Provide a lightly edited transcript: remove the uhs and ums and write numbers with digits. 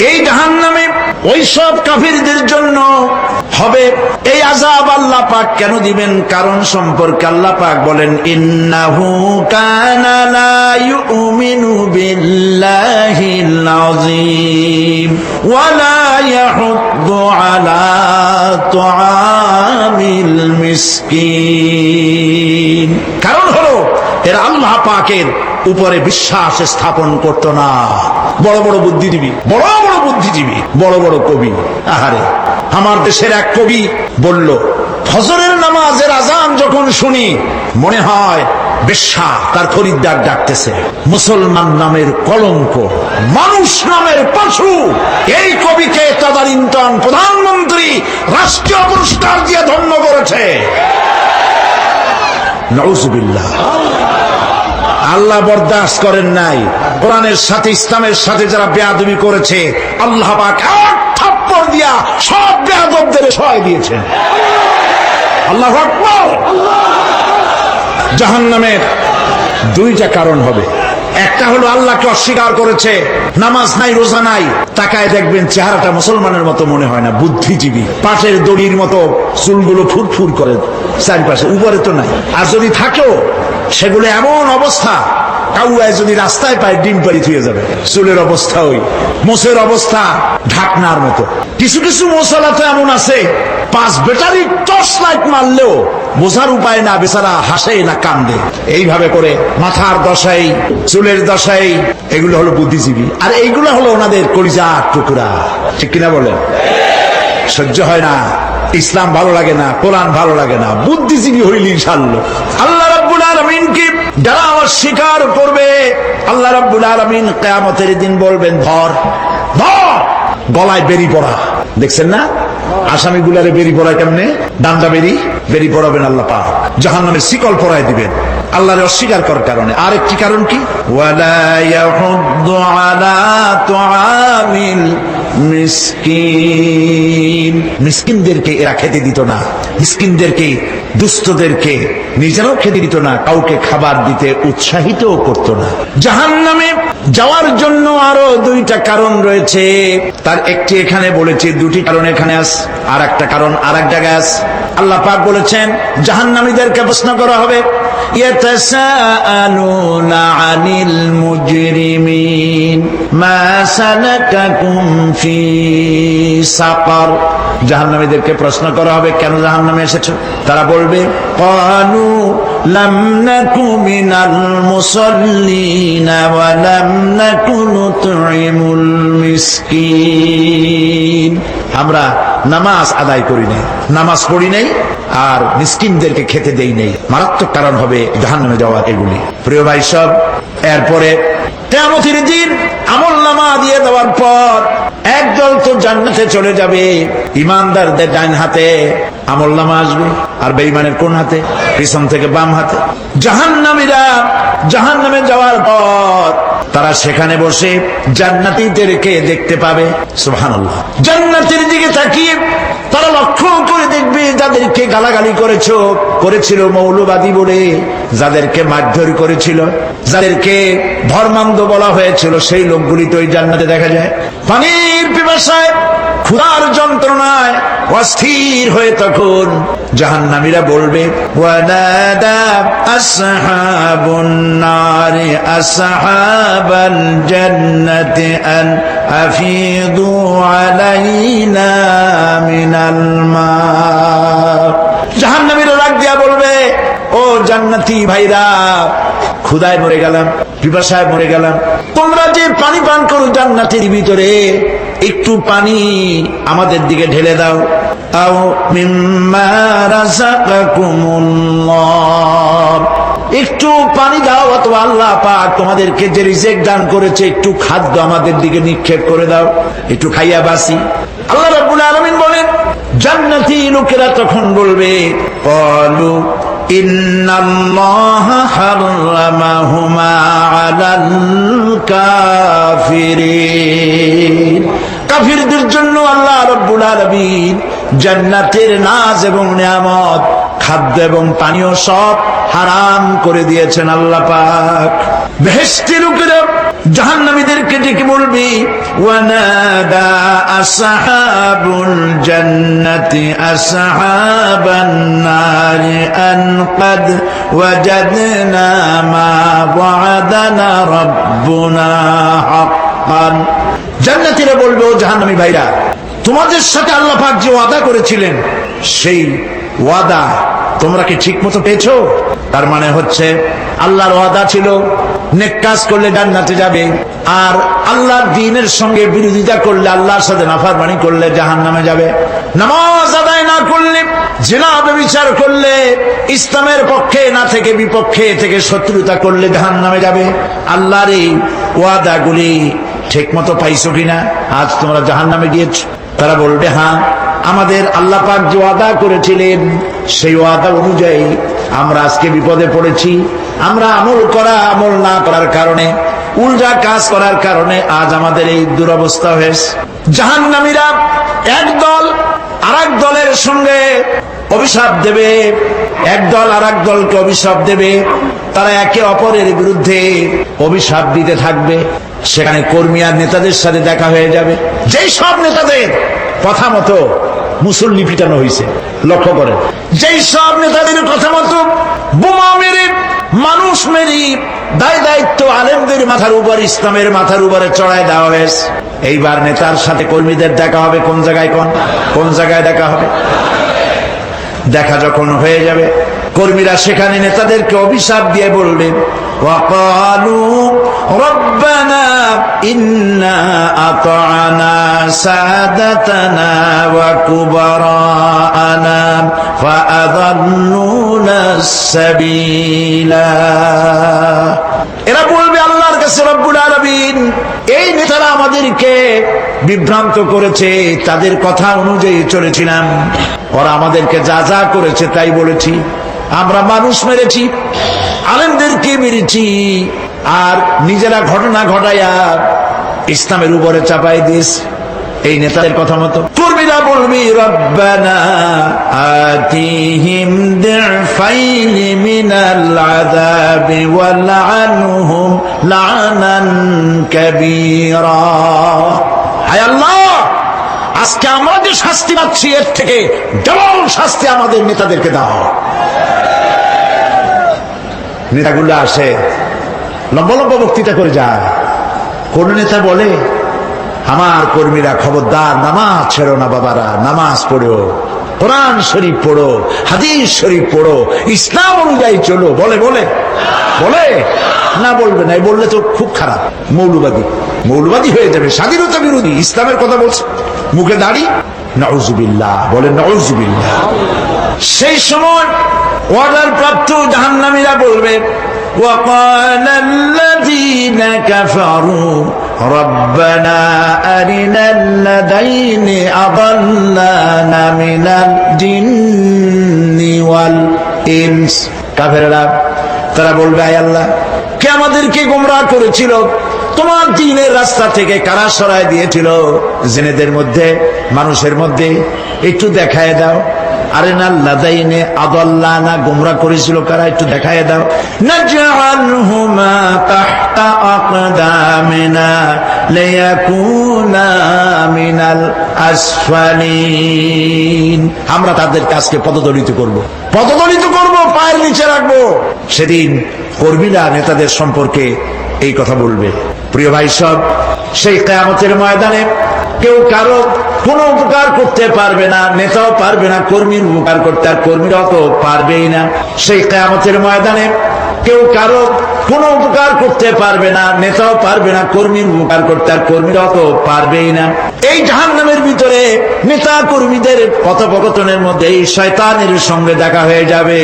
এই জাহান্নামে ওই সব কাফিরদের জন্য হবে এই আযাব। আল্লাহ পাক কেন দিবেন কারণ সম্পর্কে আল্লাহ পাক বলেন, ইন্নাহু কানা লা ইউমিনু বিল্লাহিল আযীম ওয়া লা ইয়াহুদ্দু আলা তুআমিল মিসকিন। কারণ হলো এরা আল্লাহ পাকের উপরে বিশ্বাস স্থাপন করত না। বড় বড় বুদ্ধিজীবী, বড় বড় বুদ্ধিজীবী, বড় বড় কবি। আহারে, আমার দেশের এক কবি বলল, ফজরের নামাজের আজান যখন শুনি মনে হয় বেশ্যা তার খরিদ্দার ডাকতেছে। মুসলমান নামের কলঙ্ক, মানুষ নামের পশু। এই কবিকে তদানীন্তন প্রধানমন্ত্রী রাষ্ট্রীয় পুরস্কার দিয়ে ধন্য করেছে। নাউজুবিল্লাহ। আল্লাহ বরদাস্ত করেন নাই। কোরআনের সাথে ইসলামের সাথে যারা বেয়াদবি করেছে আল্লাহ পাক এক থাপ্পড় দিয়া সব বেয়াদবদের সহায় দিয়েছেন। আল্লাহু আকবার। জাহান্নামের দুইটা কারণ হবে। একটা হলো আল্লাহকে অস্বীকার করেছে, নামাজ নাই, রোজা নাই, তাকায় দেখবেন চেহারাটা মুসলমানের মতো মনে হয় না, বুদ্ধিজীবী, পাটের দড়ির মতো চুলগুলো ফুরফুর করে চারপাশে, উপরে তো নাই। আর যদি থাকেও সেগুলো এমন অবস্থা, কাউয়ায় যদি রাস্তায় পায় ডিম পাড়ি থুয়ে যাবে। চুলের অবস্থা ওই, মোষের অবস্থা ঢাকনার মতো। কিছু কিছু মশলা তো এমন আছে 5 ব্যাটারি টর্চ লাইট মারলেও বোঝার উপায় না, বেচারা হাসে না কান্দে। এইভাবে করে মাথার দশাই, চুলের দশাই, এগুলো হলো বুদ্ধিজীবী। আর এইগুলো হলো ওনাদের কলিজার টুকরা। ঠিক কিনা বলেন? সহ্য হয় না, ইসলাম ভালো লাগে না, কোরআন ভালো লাগে না, বুদ্ধিজীবী হইলি ইনশাআল্লাহ। আল্লাহ রাব্বুল আলামিনকে যারা অস্বীকার করবে, আল্লাহ রাব্বুল আলামিন কিয়ামতের দিন বলবেন, ধর ধর, গলায় বেরি পড়া। দেখছেন না আসামিগুলারে বেরি পড়ায় কেমনে? ডান্ডা বেরি পড়াবেন আল্লাহ পাক। জাহান্নামের শিকল পরায় দিবেন আল্লাহরে অস্বীকার করার কারণে। আরেকটি কারণ কি? ওয়ালা ইয়াহুদ্দু আলা তুআমিল মিসকিন। মিসকিনদেরকে এরা খেতে দিত না, মিসকিনদেরকে, দুস্থদেরকে নিজেরাও খেতে দিত না, কাউকে খাবার দিতে উৎসাহিতও করত না। জাহান্নামে যাওয়ার জন্য আরো দুইটা কারণ রয়েছে। তার একটি এখানে বলেছি, দুটি কারণ এখানে আছে, আর একটা কারণ আর এক জায়গায় আছে। আল্লাহ পাক বলেছেন জাহান্নামীদেরকে প্রশ্ন করা হবে, ইয়াতাসাআলুনা আনিল মুজরিমিন মা সালাকাকুম ফি সাকার। জাহান্নামীদেরকে প্রশ্ন করা হবে, কেন জাহান্নামে এসেছো? তারা বলবে, ক্বালু লাম নাকু মিনাল মুসাল্লিনা ওয়া লাম নাকু নুতঈমুল মিসকিন। আমরা নামাজ আদায় করি নাই, নামাজ পড়ি নাই, আর মিসকিনদেরকে খেতে দেই নাই। মারাত্মক কারণ হবে জাহান্নামে যাওয়ার এগুলি। প্রিয় ভাই সব, এরপরে কিয়ামতের দিন আমলনামা দিয়ে দেওয়ার পর একদল তো জান্নাতে চলে যাবে, ঈমানদারদের ডান হাতে আমলনামা আসবে, আর বেঈমানের কোন হাতে? পিছন থেকে বাম হাতে। জাহান্নামীরা জাহান্নামে যাওয়ার পর তারা সেখানে বসে জান্নাতীদেরকে দেখতে পাবে। সুবহানাল্লাহ। জান্নাতের দিকে তাকিয়ে তারা লক্ষ্য করে দেখবে যাদেরকে গালাগালি করেছিল মৌলবাদী বলে, যাদেরকে মারধর করেছিল, যাদেরকে ধর্মান্ধ বলা হয়েছিল, সেই লোকগুলি তো ওই জান্নাতে দেখা যায়। পানির পিপাসায়, ক্ষুধার যন্ত্রণায় অস্থির হয়ে তখন জাহান্নামীরা বলবে, ওয়ানাদা আসহাবুন নারি আসহাবাল জান্নাতি আন আফিদু আলাইনা মিনাল মা। জাহান্নামীরা রাগ দিয়া বলবে, ও জান্নাতি ভাইরা, ক্ষুধায় মরে গেলাম, পিপাসায় মরে গেলাম, তোমরা যে পানি পান করো জান্নাতের ভিতরে, একটু পানি আমাদের দিকে ঢেলে দাও। আও মিম্মা রাযাকাকুমুল্লাহ, একটু পানি দাও, অথবা আল্লাহ পাক তোমাদেরকে যে রিজিক দান করেছে একটু খাদ্য আমাদের দিকে নিক্ষেপ করে দাও, একটু খাইয়া বাসি। আল্লাহ রাব্বুল আলামিন বলেন, জান্নাতি লোকেরা তখন বলবে, ক্বালু ইন্নাল্লাহা হারামাহুমা আলাল কাফিরিন। কাফিরদের জন্য আল্লাহ রাব্বুল আলামিন জান্নাতের নাজ এবং নিয়ামত, খাদ্য এবং পানীয় সব হারাম করে দিয়েছেন আল্লাহ পাক। বেহেশতি লোকেরা জাহান্নামীদেরকে ডেকে বলবি, ওয়ানাদা আসহাবুল জান্নাতি আসহাবান নারি আন ক্বাদ ওয়াজাদনা মা ওয়া'দানা রাব্বুনা হাক্কান। জান্নাতীরা বলবে, ও জাহান্নামী ভাইরা, তোমাদের সাথে আল্লাহ পাক যে ওয়াদা করেছিলেন সেই ওয়াদা তোমরা কি ঠিক মতো পেয়েছো? তার মানে হচ্ছে আল্লাহর ওয়াদা ছিল নেক কাজ করলে জান্নাতে যাবে, আর আল্লাহর দ্বীনের সঙ্গে বিরোধিতা করলে, আল্লাহর সাথে নাফরমানি করলে জাহান্নামে যাবে। নামাজ আদায় না করলে, জিনা ব্যভিচার করলে, ইসলামের পক্ষে না থেকে বিপক্ষে থেকে শত্রুতা করলে জাহান্নামে যাবে। আল্লাহর এই ওয়াদাগুলি ঠিক মতো পাইছো কিনা? আজ তোমরা জাহান্নামে গিয়েছো। তারা বলবে, হ্যাঁ, আমাদের আল্লাহ পাক যে ওয়াদা করেছিলেন সেই ওয়াদা অনুযায়ী আমরা আজকে বিপদে পড়েছি। আমরা আমল না করার কারণে, উল্টা কাজ করার কারণে আজ আমাদের এই দুরবস্থা হয়েছে। জাহান্নামীরা এক দল আরেক দলের সঙ্গে অভিশাপ দেবে, এক দল আরেক দলকে অভিশাপ দেবে। তারা একে অপরের বিরুদ্ধে অভিশাপ দিতে থাকবে। সেখানে কর্মী আর নেতাদের সাথে দেখা হয়ে যাবে। যেই সব নেতাদের কথা মতো মুসল্লি পিটানো হয়েছে, লক্ষ্য করেন, যেই সব নেতাদের কথা মতো বোমা মেরে, মানুষ মেরে দায় দায়িত্ব আলেমদের মাথার উপর, ইসলামের মাথার উপরে চড়ায় দেওয়া হয়েছে। এইবার নেতার সাথে কর্মীদের দেখা হবে কোন জায়গায়, কোন জায়গায় দেখা হবে? দেখা যখন হয়ে যাবে, কর্মীরা সেখানে নেতাদেরকে অভিশাপ দিয়ে বলবে, ওয়াকালু রব্বানা ইন্না আতা'না সাদাতানা ওয়া কুবারানা ফাআযাল্লুনা সাবিলা। এরা বলবে আল্লাহর কাছে, রব্বুল আলামিন, এই নেতারা আমাদেরকে বিভ্রান্ত করেছে, তাদের কথা অনুযায়ী চলেছিলাম, ওরা আমাদেরকে যা যা করেছে তাই বলেছি। আমরা মানুষ মেরেছি, আলেমদেরকে মেরেছি, আর নিজেরা ঘটনা ঘটাইয়া ইসলামের উপরে চাপাই দিয়েছে। এই নেতাদের কথা মতো কর্মীরা বলবি, রব্বানা আতিহিম দিফাইনি মিনাল আযাবি ওয়ালআনহুম লা'নান কাবীরা। হায় আল্লাহ, আজকে আমরা যে শাস্তি পাচ্ছি এর থেকে ডবল শাস্তি আমাদের নেতাদেরকে দাও। নেতাগুলো আসে, লম্বা লম্বা বক্তৃতা করে যায়। কোন নেতা বলে, আমার কর্মীরা খবরদার, নামাজ ছেড়ো না বাবারা, নামাজ পড়ো, কোরআন শরীফ পড়ো, হাদিস শরীফ পড়ো, ইসলাম অনুযায়ী চলো। বলে বলে বলে না, বলবে না। বললে তো খুব খারাপ, মৌলবাদী হয়ে যাবে, স্বাধীনতা বিরোধী। ইসলামের কথা বলছে, মুখে দাড়ি, নাউজুবিল্লাহ, বলে নাউজুবিল্লাহ। সেই সময় অর্ডার প্রাপ্ত জাহান্নামীরা বলবে, وقال الذين كفروا ربنا أرنا الذين أضلانا من الجن والإنس। কাফেররা তারা বলবে, আয় আল্লাহ, কে আমাদেরকে গোমরাহ করেছিল, তোমার দ্বীনের রাস্তা থেকে কারা সরায় দিয়েছিল, জিনেদের মধ্যে মানুষের মধ্যে একটু দেখায় দাও। আরেনা লাদাইনে আদাল্লানা, গোমরাহ করেছিল কারা, একটু দেখায় দাও। নাজআলহুমা তাহতা আকদামিনা লিয়াকুনা মিনাল আসফালিন। আমরা তাদের কাজকে পদদলিত করব, পায়ের নিচে রাখবো। সেদিন কর্মীরা নেতাদের সম্পর্কে এই কথা বলবে। প্রিয় ভাই সব, সেই কিয়ামতের ময়দানে কেউ কারো কোনো উপকার করতে পারবে না, নেতাও পারবে না কর্মীর উপকার করতে, আর কর্মীরাও তো পারবেই না। সেই কিয়ামতের ময়দানে কেউ কারো কোনো উপকার করতে পারবে না, নেতাও পারবে না কর্মীর উপকার করতে, আর কর্মীরাও তো পারবেই না। এই জাহান্নামের ভিতরে নেতা কর্মীদের কথোপকথনের মধ্যে এই শয়তানের সঙ্গে দেখা হয়ে যাবে।